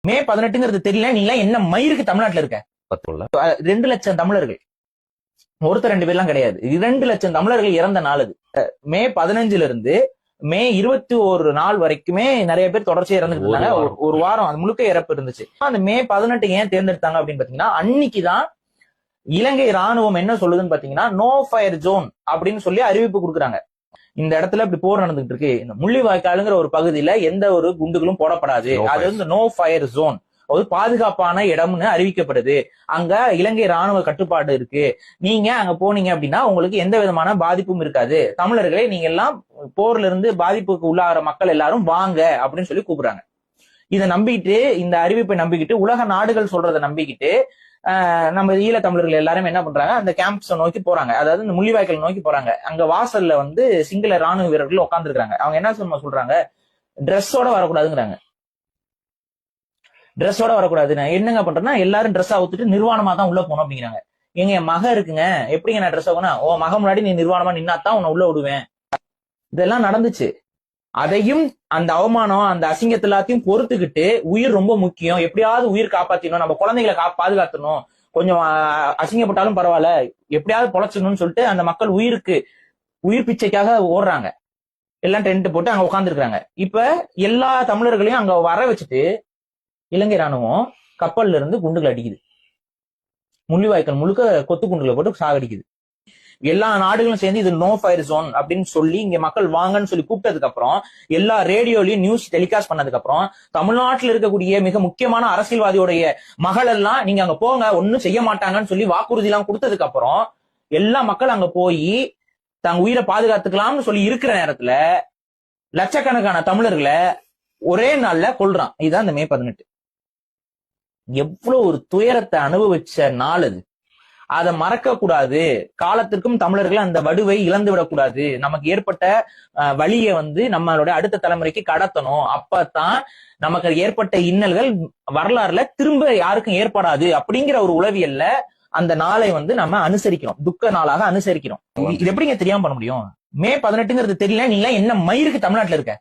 மே 18ங்கிறது தெரியல, நீ எல்லாம் என்ன மயிருக்கு தமிழ்நாட்டுல இருக்க? 2 லட்சம் தமிழர்கள், ஒருத்தர் 2 பேர்லாம் கிடையாது, 2 லட்சம் தமிழர்கள் இறந்த நாள் அது. மே 15ல இருந்து மே 21 நாள் வரைக்குமே நிறைய பேர் தொடர்ச்சியா இறந்துட்டு இருந்தாங்க. ஒரு வாரம் அது முழுக்க இறப்பு இருந்துச்சு. அந்த மே 18 ஏன் தேர்ந்தெடுத்தாங்க அப்படின்னு பாத்தீங்கன்னா, அன்னைக்குதான் இலங்கை ராணுவம் என்ன சொல்லுதுன்னு பாத்தீங்கன்னா, நோ ஃபயர் ஜோன் அப்படின்னு சொல்லி அறிவிப்பு கொடுக்குறாங்க. இந்த இடத்துல இப்படி போர் நடந்துட்டு இருக்கு, இந்த முள்ளிவாய்க்காலுங்கிற ஒரு பகுதியில எந்த ஒரு குண்டுகளும் போடப்படாது, அது வந்து நோ ஃபயர் ஜோன், ஒரு பாதுகாப்பான இடம்னு அறிவிக்கப்படுது. அங்க இலங்கை ராணுவ கட்டுப்பாடு இருக்கு, நீங்க அங்க போனீங்க அப்படின்னா உங்களுக்கு எந்த விதமான பாதிப்பும் இருக்காது, தமிழர்களே நீங்க எல்லாம் போர்ல இருந்து பாதிப்புக்கு உள்ளாகிற மக்கள் எல்லாரும் வாங்க அப்படின்னு சொல்லி கூப்பிடுறாங்க. இதை நம்பிக்கிட்டு, இந்த அறிவிப்பை நம்பிக்கிட்டு, உலக நாடுகள் சொல்றதை நம்பிக்கிட்டு நம்ம ஈழ தமிழர்கள் எல்லாரும் என்ன பண்றாங்க, அந்த கேம்ப்ஸை நோக்கி போறாங்க, அதாவது இந்த முள்ளிவாய்க்கால் நோக்கி போறாங்க. அங்க வாசல்ல வந்து சிங்கள ராணுவ வீரர்கள் உட்கார்ந்து இருக்காங்க. அவங்க என்ன சொல்றாங்க, ட்ரெஸ்ஸோட வரக்கூடாதுங்கிறாங்க. ட்ரெஸ்ஸோட வரக்கூடாதுன்னு என்னங்க பண்றேன்னா, எல்லாரும் ட்ரெஸ் அவுத்துட்டு நிர்வாணமா தான் உள்ள போகணும் அப்படிங்கிறாங்க. எங்க என் மக இருக்குங்க, எப்படிங்க நான் ட்ரெஸ் ஆகுனா, ஓ மக முன்னாடி நீ நிர்வாணமா நின்னாத்தான் உன்னை உள்ள விடுவேன். இதெல்லாம் நடந்துச்சு. அதையும் அந்த அவமானம், அந்த அசிங்கத்தை எல்லாத்தையும் பொறுத்துக்கிட்டு, உயிர் ரொம்ப முக்கியம், எப்படியாவது உயிர் காப்பாத்தினோம், நம்ம குழந்தைகளை பாதுகாத்தணும், கொஞ்சம் அசிங்கப்பட்டாலும் பரவாயில்ல, எப்படியாவது பொழைச்சிடணும்னு சொல்லிட்டு அந்த மக்கள் உயிர் பிச்சைக்காக ஓடுறாங்க. எல்லாம் டென்ட் போட்டு அங்க உட்காந்துருக்காங்க. இப்ப எல்லா தமிழர்களையும் அங்க வர வச்சுட்டு இலங்கை ராணுவம் கப்பல்ல இருந்து குண்டுகள் அடிக்குது, முள்ளிவாய்க்கால் முழுக்க கொத்து குண்டுகளை போட்டு சாகடிக்குது. எல்லா நாடுகளும் சேர்ந்து இது நோ ஃபயர் ஜோன் அப்படின்னு சொல்லி இங்க மக்கள் வாங்கன்னு சொல்லி கூப்பிட்டதுக்கு அப்புறம், எல்லா ரேடியோலயும் நியூஸ் டெலிகாஸ்ட் பண்ணதுக்கு அப்புறம், தமிழ்நாட்டில் இருக்கக்கூடிய மிக முக்கியமான அரசியல்வாதியோடைய மகள் எல்லாம் நீங்க அங்க போங்க ஒன்னும் செய்ய மாட்டாங்கன்னு சொல்லி வாக்குறுதி எல்லாம் கொடுத்ததுக்கு அப்புறம், எல்லா மக்கள் அங்க போய் தங்க உயிரை பாதுகாத்துக்கலாம்னு சொல்லி இருக்கிற நேரத்துல லட்சக்கணக்கான தமிழர்களை ஒரே நாள்ல கொல்றான். இதுதான் இந்த மே 18. எவ்வளவு ஒரு துயரத்தை அனுபவிச்ச நாள் அது. அதை மறக்க கூடாது. காலத்திற்கும் தமிழர்கள் அந்த வடுவை இழந்து விடக்கூடாது. நமக்கு ஏற்பட்ட வழியை வந்து நம்மளுடைய அடுத்த தலைமுறைக்கு கடத்தணும். அப்பதான் நமக்கு ஏற்பட்ட இன்னல்கள் வரலாறுல திரும்ப யாருக்கும் ஏற்படாது அப்படிங்கிற ஒரு உளவியல்ல அந்த நாளை வந்து நம்ம அனுசரிக்கிறோம், துக்க நாளாக அனுசரிக்கிறோம். இது எப்படிங்க தெரியாம பண்ண முடியும்? மே 18ங்கிறது தெரியல, நீங்க என்ன மயிருக்கு தமிழ்நாட்டுல இருக்க?